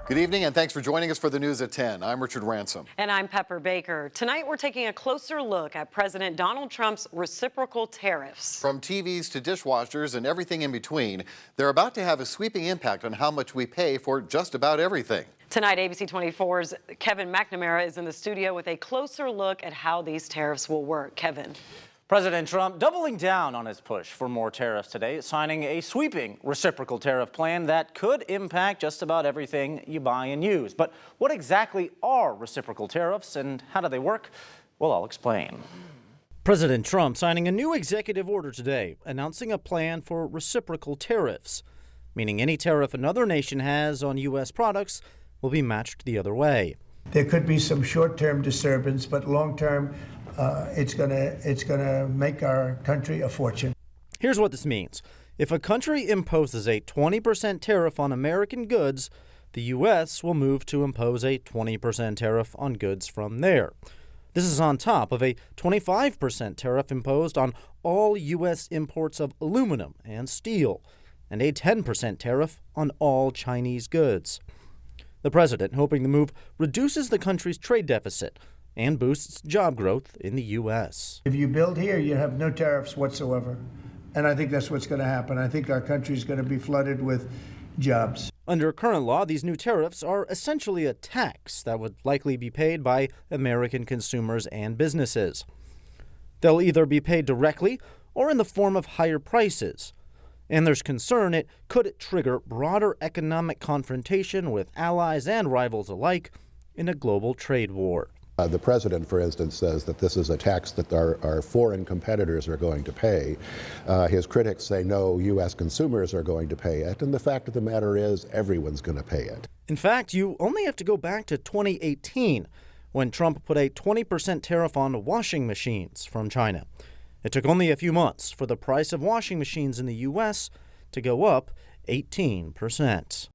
Good evening, and thanks for joining us for the news at 10. I'm Richard Ransom. And I'm Pepper Baker. Tonight, we're taking a closer look at President Donald Trump's reciprocal tariffs. From TVs to dishwashers and everything in between, they're about to have a sweeping impact on how much we pay for just about everything. Tonight, ABC 24's Kevin McNamara is in the studio with a closer look at how these tariffs will work. Kevin. President Trump doubling down on his push for more tariffs today, signing a sweeping reciprocal tariff plan that could impact just about everything you buy and use. But what exactly are reciprocal tariffs and how do they work? Well, I'll explain. President Trump signing a new executive order today, announcing a plan for reciprocal tariffs, meaning any tariff another nation has on U.S. products will be matched the other way. There could be some short-term disturbance, but long-term, it's gonna make our country a fortune. Here's what this means. If a country imposes a 20% tariff on American goods, the U.S. will move to impose a 20% tariff on goods from there. This is on top of a 25% tariff imposed on all U.S. imports of aluminum and steel, and a 10% tariff on all Chinese goods. The president hoping the move reduces the country's trade deficit and boosts job growth in the U.S. If you build here, you have no tariffs whatsoever. And I think that's what's going to happen. I think our country is going to be flooded with jobs. Under current law, these new tariffs are essentially a tax that would likely be paid by American consumers and businesses. They'll either be paid directly or in the form of higher prices. And there's concern it could trigger broader economic confrontation with allies and rivals alike in a global trade war. The president, for instance, says that this is a tax that our foreign competitors are going to pay. His critics say no, U.S. consumers are going to pay it. And the fact of the matter is everyone's going to pay it. In fact, you only have to go back to 2018 when Trump put a 20% tariff on washing machines from China. It took only a few months for the price of washing machines in the U.S. to go up 18%.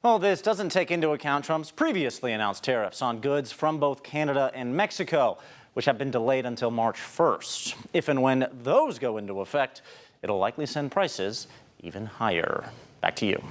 Well, this doesn't take into account Trump's previously announced tariffs on goods from both Canada and Mexico, which have been delayed until March 1st. If and when those go into effect, it'll likely send prices even higher. Back to you.